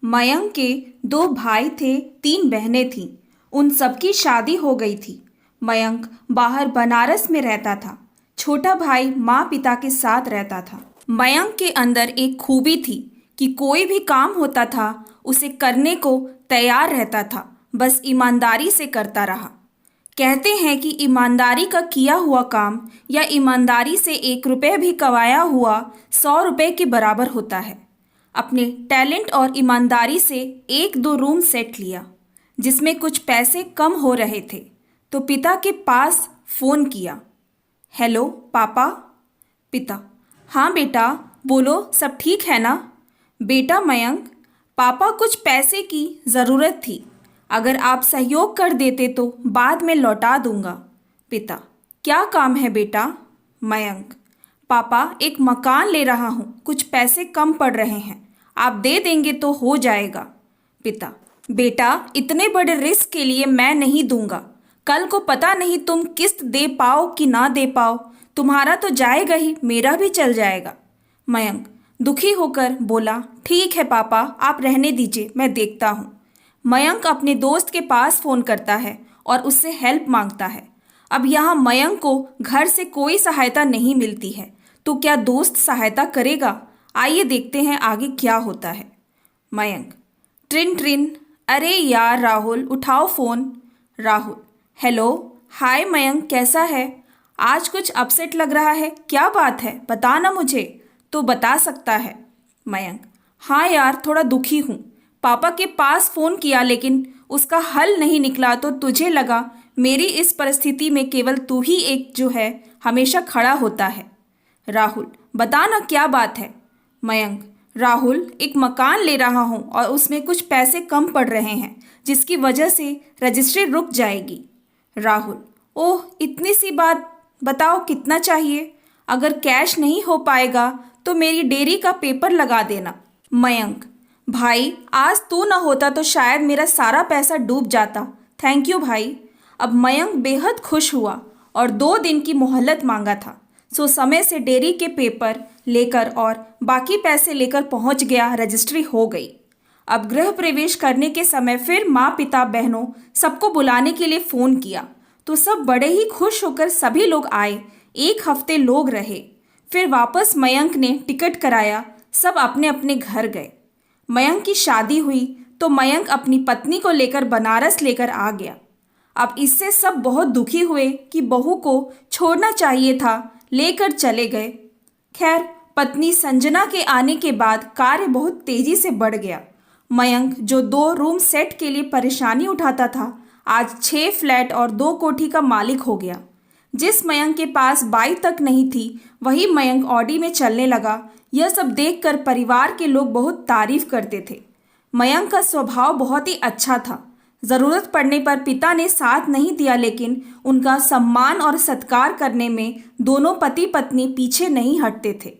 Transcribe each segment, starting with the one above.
मयंक के दो भाई थे, तीन बहनें थीं। उन सबकी शादी हो गई थी। मयंक बाहर बनारस में रहता था। छोटा भाई माँ पिता के साथ रहता था। मयंक के अंदर एक खूबी थी कि कोई भी काम होता था उसे करने को तैयार रहता था, बस ईमानदारी से करता रहा। कहते हैं कि ईमानदारी का किया हुआ काम या ईमानदारी से 1 रुपये भी कमाया हुआ 100 रुपये के बराबर होता है। अपने टैलेंट और ईमानदारी से एक दो रूम सेट लिया जिसमें कुछ पैसे कम हो रहे थे, तो पिता के पास फ़ोन किया। हेलो पापा। पिता: हाँ बेटा, बोलो, सब ठीक है ना? बेटा मयंक: पापा, कुछ पैसे की ज़रूरत थी, अगर आप सहयोग कर देते तो बाद में लौटा दूंगा। पिता: क्या काम है बेटा? मयंक: पापा, एक मकान ले रहा हूँ, कुछ पैसे कम पड़ रहे हैं, आप दे देंगे तो हो जाएगा। पिता: बेटा, इतने बड़े रिस्क के लिए मैं नहीं दूंगा। कल को पता नहीं तुम किस्त दे पाओ कि ना दे पाओ, तुम्हारा तो जाएगा ही, मेरा भी चल जाएगा। मयंक दुखी होकर बोला, ठीक है पापा, आप रहने दीजिए, मैं देखता हूँ। मयंक अपने दोस्त के पास फ़ोन करता है और उससे हेल्प मांगता है। अब यहाँ मयंक को घर से कोई सहायता नहीं मिलती है, तो क्या दोस्त सहायता करेगा? आइए देखते हैं आगे क्या होता है। मयंक: ट्रिन ट्रिन, अरे यार राहुल, उठाओ फ़ोन। राहुल: हेलो, हाय मयंक, कैसा है? आज कुछ अपसेट लग रहा है, क्या बात है, बता ना मुझे। तो बता सकता है। मयंक: हाँ यार, थोड़ा दुखी हूँ। पापा के पास फ़ोन किया लेकिन उसका हल नहीं निकला, तो तुझे लगा मेरी इस परिस्थिति में केवल तू ही एक जो है हमेशा खड़ा होता है। राहुल: बता ना क्या बात है। मयंक: राहुल, एक मकान ले रहा हूँ और उसमें कुछ पैसे कम पड़ रहे हैं, जिसकी वजह से रजिस्ट्री रुक जाएगी। राहुल: ओह, इतनी सी बात, बताओ कितना चाहिए? अगर कैश नहीं हो पाएगा तो मेरी डेयरी का पेपर लगा देना। मयंक: भाई, आज तू ना होता तो शायद मेरा सारा पैसा डूब जाता। थैंक यू भाई। अब मयंक बेहद खुश हुआ और 2 दिन की मोहलत मांगा था, सो समय से डेयरी के पेपर लेकर और बाकी पैसे लेकर पहुंच गया। रजिस्ट्री हो गई। अब गृह प्रवेश करने के समय फिर माँ पिता बहनों सबको बुलाने के लिए फ़ोन किया, तो सब बड़े ही खुश होकर सभी लोग आए। 1 हफ्ते लोग रहे, फिर वापस मयंक ने टिकट कराया, सब अपने अपने घर गए। मयंक की शादी हुई तो मयंक अपनी पत्नी को लेकर बनारस लेकर आ गया। अब इससे सब बहुत दुखी हुए कि बहू को छोड़ना चाहिए था, लेकर चले गए। खैर, पत्नी संजना के आने के बाद कार्य बहुत तेजी से बढ़ गया। मयंक जो 2 रूम सेट के लिए परेशानी उठाता था, आज 6 फ्लैट और 2 कोठी का मालिक हो गया। जिस मयंक के पास बाइक तक नहीं थी, वही मयंक ऑडी में चलने लगा। यह सब देखकर परिवार के लोग बहुत तारीफ करते थे। मयंक का स्वभाव बहुत ही अच्छा था। ज़रूरत पड़ने पर पिता ने साथ नहीं दिया, लेकिन उनका सम्मान और सत्कार करने में दोनों पति पत्नी पीछे नहीं हटते थे।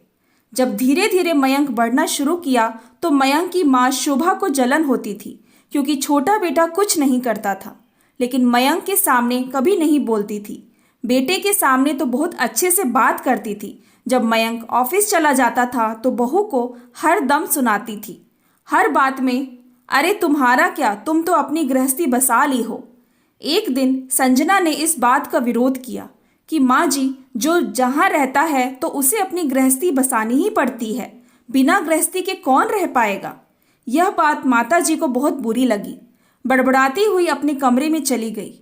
जब धीरे धीरे मयंक बढ़ना शुरू किया तो मयंक की माँ शोभा को जलन होती थी, क्योंकि छोटा बेटा कुछ नहीं करता था, लेकिन मयंक के सामने कभी नहीं बोलती थी। बेटे के सामने तो बहुत अच्छे से बात करती थी। जब मयंक ऑफिस चला जाता था तो बहू को हर दम सुनाती थी, हर बात में, अरे तुम्हारा क्या, तुम तो अपनी गृहस्थी बसा ली हो। एक दिन संजना ने इस बात का विरोध किया कि माँ जी, जो जहाँ रहता है तो उसे अपनी गृहस्थी बसानी ही पड़ती है, बिना गृहस्थी के कौन रह पाएगा। यह बात माता जी को बहुत बुरी लगी। बड़बड़ाती हुई अपने कमरे में चली गई।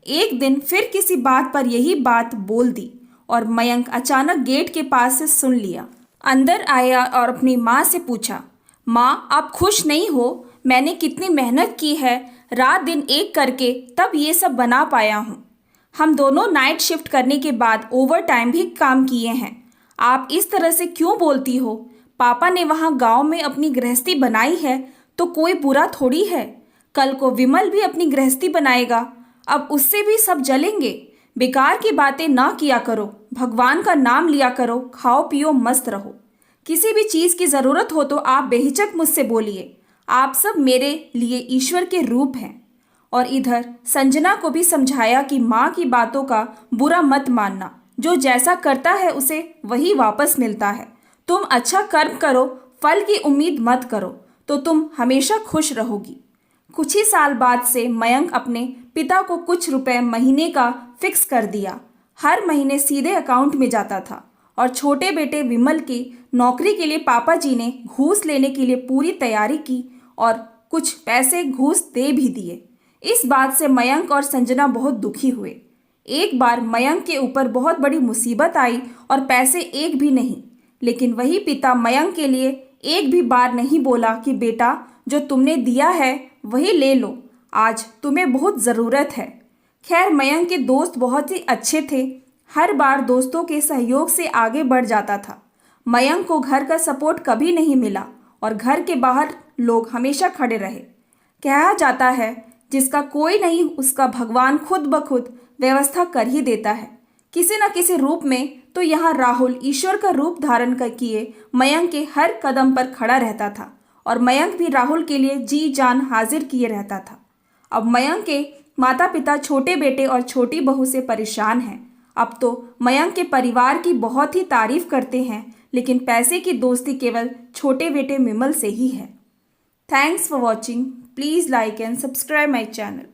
एक दिन फिर किसी बात पर यही बात बोल दी और मयंक अचानक गेट के पास से सुन लिया। अंदर आया और अपनी माँ से पूछा, माँ, आप खुश नहीं हो? मैंने कितनी मेहनत की है, रात दिन एक करके, तब ये सब बना पाया हूँ। हम दोनों नाइट शिफ्ट करने के बाद ओवर टाइम भी काम किए हैं। आप इस तरह से क्यों बोलती हो? पापा ने वहाँ गांव में अपनी गृहस्थी बनाई है तो कोई बुरा थोड़ी है। कल को विमल भी अपनी गृहस्थी बनाएगा, अब उससे भी सब जलेंगे। बेकार की बातें ना किया करो, भगवान का नाम लिया करो, खाओ पियो मस्त रहो। किसी भी चीज़ की ज़रूरत हो तो आप बेहिचक मुझसे बोलिए, आप सब मेरे लिए ईश्वर के रूप हैं। और इधर संजना को भी समझाया कि माँ की बातों का बुरा मत मानना, जो जैसा करता है उसे वही वापस मिलता है। तुम अच्छा कर्म करो, फल की उम्मीद मत करो, तो तुम हमेशा खुश रहोगी। कुछ ही साल बाद से मयंक अपने पिता को कुछ रुपए महीने का फिक्स कर दिया। हर महीने सीधे अकाउंट में जाता था और छोटे बेटे विमल की नौकरी के लिए पापा जी ने घूस लेने के लिए पूरी तैयारी की और कुछ पैसे घूस दे भी दिए। इस बात से मयंक और संजना बहुत दुखी हुए। एक बार मयंक के ऊपर बहुत बड़ी मुसीबत आई और पैसे एक भी नहीं, लेकिन वही पिता मयंक के लिए एक भी बार नहीं बोला कि बेटा जो तुमने दिया है वही ले लो, आज तुम्हें बहुत ज़रूरत है। खैर मयंक के दोस्त बहुत ही अच्छे थे, हर बार दोस्तों के सहयोग से आगे बढ़ जाता था। मयंक को घर का सपोर्ट कभी नहीं मिला और घर के बाहर लोग हमेशा खड़े रहे। कहा जाता है जिसका कोई नहीं उसका भगवान खुद ब खुद व्यवस्था कर ही देता है, किसी न किसी रूप में। तो यहाँ राहुल ईश्वर का रूप धारण कर किए मयंक के हर कदम पर खड़ा रहता था और मयंक भी राहुल के लिए जी जान हाजिर किए रहता था। अब मयंक के माता पिता छोटे बेटे और छोटी बहू से परेशान हैं। अब तो मयंक के परिवार की बहुत ही तारीफ करते हैं, लेकिन पैसे की दोस्ती केवल छोटे बेटे विमल से ही है। Thanks for watching. Please like and subscribe my channel.